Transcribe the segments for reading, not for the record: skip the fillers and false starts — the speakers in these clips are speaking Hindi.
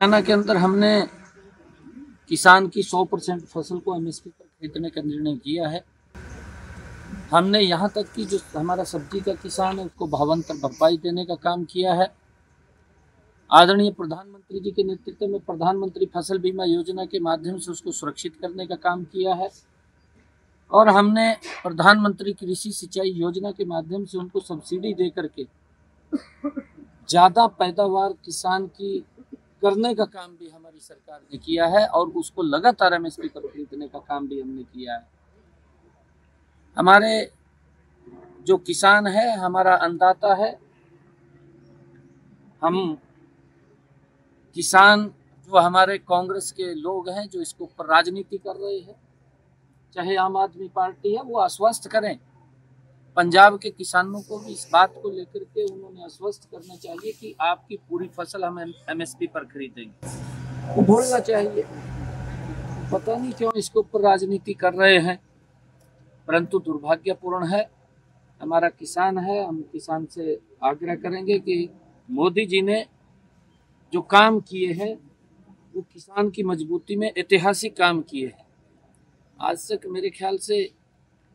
हरियाणा के अंदर हमने किसान की 100% फसल को एमएसपी पर खरीदने का निर्णय किया है। हमने यहाँ तक कि जो हमारा सब्जी का किसान है उसको भावांतर भरपाई देने का काम किया है। आदरणीय प्रधानमंत्री जी के नेतृत्व में प्रधानमंत्री फसल बीमा योजना के माध्यम से उसको सुरक्षित करने का काम किया है और हमने प्रधानमंत्री कृषि सिंचाई योजना के माध्यम से उनको सब्सिडी दे करके ज़्यादा पैदावार किसान की करने का काम भी हमारी सरकार ने किया है और उसको लगातार एमएसपी पर खरीदने का काम भी हमने किया है। हमारे जो किसान है हमारा अन्नदाता है। हम किसान जो हमारे कांग्रेस के लोग हैं जो इसके ऊपर राजनीति कर रहे हैं, चाहे आम आदमी पार्टी है, वो आश्वस्त करें। पंजाब के किसानों को भी इस बात को लेकर के उन्होंने आश्वस्त करना चाहिए कि आपकी पूरी फसल हम एमएसपी पर खरीदेंगे। वो बोलना चाहिए। पता नहीं क्यों इसके ऊपर राजनीति कर रहे हैं, परंतु दुर्भाग्यपूर्ण है। हमारा किसान है, हम किसान से आग्रह करेंगे कि मोदी जी ने जो काम किए हैं वो किसान की मजबूती में ऐतिहासिक काम किए हैं। आज तक मेरे ख्याल से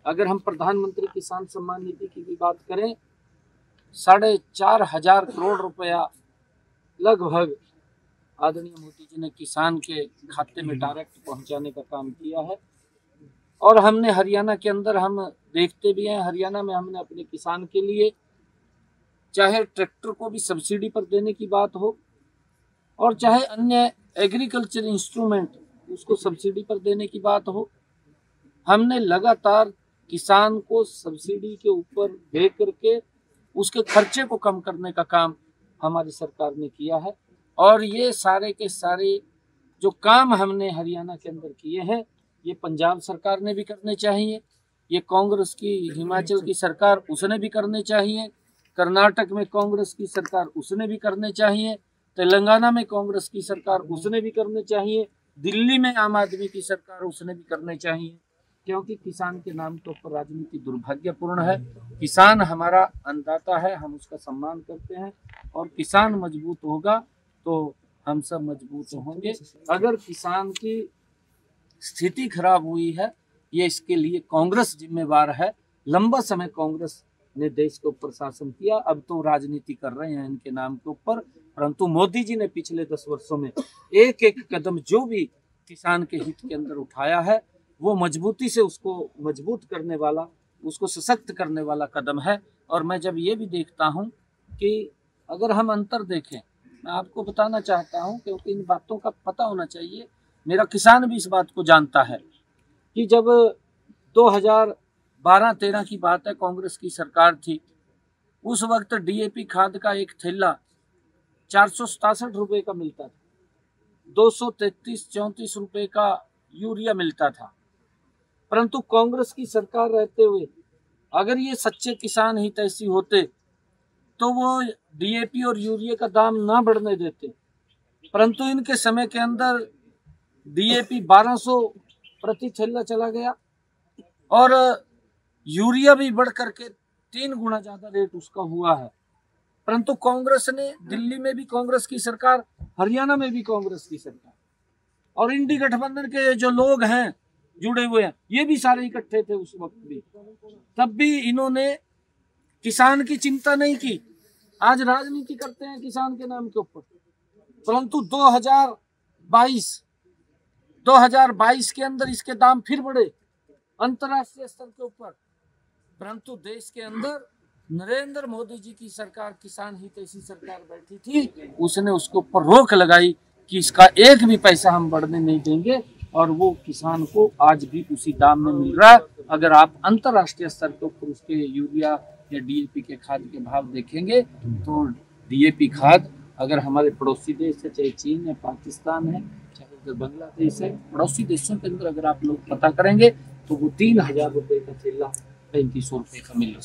अगर हम प्रधानमंत्री किसान सम्मान निधि की भी बात करें, 4,500 करोड़ रुपया लगभग आदरणीय मोदी जी ने किसान के खाते में डायरेक्ट पहुंचाने का काम किया है। और हमने हरियाणा के अंदर हम देखते भी हैं, हरियाणा में हमने अपने किसान के लिए चाहे ट्रैक्टर को भी सब्सिडी पर देने की बात हो और चाहे अन्य एग्रीकल्चर इंस्ट्रूमेंट उसको सब्सिडी पर देने की बात हो, हमने लगातार किसान को सब्सिडी के ऊपर दे करके उसके खर्चे को कम करने का काम हमारी सरकार ने किया है। और ये सारे के सारे जो काम हमने हरियाणा के अंदर किए हैं ये पंजाब सरकार ने भी करने चाहिए, ये कांग्रेस की हिमाचल की सरकार उसने भी करने चाहिए, कर्नाटक में कांग्रेस की सरकार उसने भी करने चाहिए, तेलंगाना में कांग्रेस की सरकार उसने भी करने चाहिए, दिल्ली में आम आदमी की सरकार उसने भी करने चाहिए। क्योंकि किसान के नाम के ऊपर राजनीति दुर्भाग्यपूर्ण है। किसान हमारा अन्नदाता है, हम उसका सम्मान करते हैं और किसान मजबूत होगा तो हम सब मजबूत होंगे। अगर किसान की स्थिति खराब हुई है ये इसके लिए कांग्रेस जिम्मेवार है। लंबा समय कांग्रेस ने देश के ऊपर शासन किया, अब तो राजनीति कर रहे हैं इनके नाम के ऊपर, परंतु मोदी जी ने पिछले 10 वर्षों में एक एक कदम जो भी किसान के हित के अंदर उठाया है वो मजबूती से उसको मजबूत करने वाला, उसको सशक्त करने वाला कदम है। और मैं जब ये भी देखता हूँ कि अगर हम अंतर देखें, मैं आपको बताना चाहता हूँ क्योंकि इन बातों का पता होना चाहिए, मेरा किसान भी इस बात को जानता है कि जब 2012-13 की बात है, कांग्रेस की सरकार थी, उस वक्त डीएपी खाद का एक थैला 467 रुपये का मिलता था, 233-34 रुपये का यूरिया मिलता था। परंतु कांग्रेस की सरकार रहते हुए अगर ये सच्चे किसान हित ऐसी होते तो वो डीएपी और यूरिया का दाम ना बढ़ने देते, परंतु इनके समय के अंदर डीएपी 1200 प्रति थैला चला गया और यूरिया भी बढ़ करके 3 गुना ज्यादा रेट उसका हुआ है। परंतु कांग्रेस ने, दिल्ली में भी कांग्रेस की सरकार, हरियाणा में भी कांग्रेस की सरकार और इंडी गठबंधन के जो लोग हैं जुड़े हुए हैं ये भी सारे इकट्ठे थे उस वक्त भी, तब भी इन्होंने किसान की चिंता नहीं की। आज राजनीति करते हैं किसान के नाम के ऊपर। परंतु 2022 के अंदर इसके दाम फिर बढ़े अंतर्राष्ट्रीय स्तर के ऊपर, परंतु देश के अंदर नरेंद्र मोदी जी की सरकार, किसान हित ऐसी सरकार बैठी थी, उसने उसके ऊपर रोक लगाई कि इसका एक भी पैसा हम बढ़ने नहीं देंगे और वो किसान को आज भी उसी दाम में मिल रहा है। अगर आप अंतर्राष्ट्रीय स्तर के ऊपर उसके यूरिया या डीएपी के खाद के भाव देखेंगे तो डीएपी खाद अगर हमारे पड़ोसी देश है, चाहे चीन है, पाकिस्तान है, चाहे बांग्लादेश है, पड़ोसी देशों के अंदर अगर आप लोग पता करेंगे तो वो 3,000 रुपये का थैला 3,500 रुपये का मिल रहा है।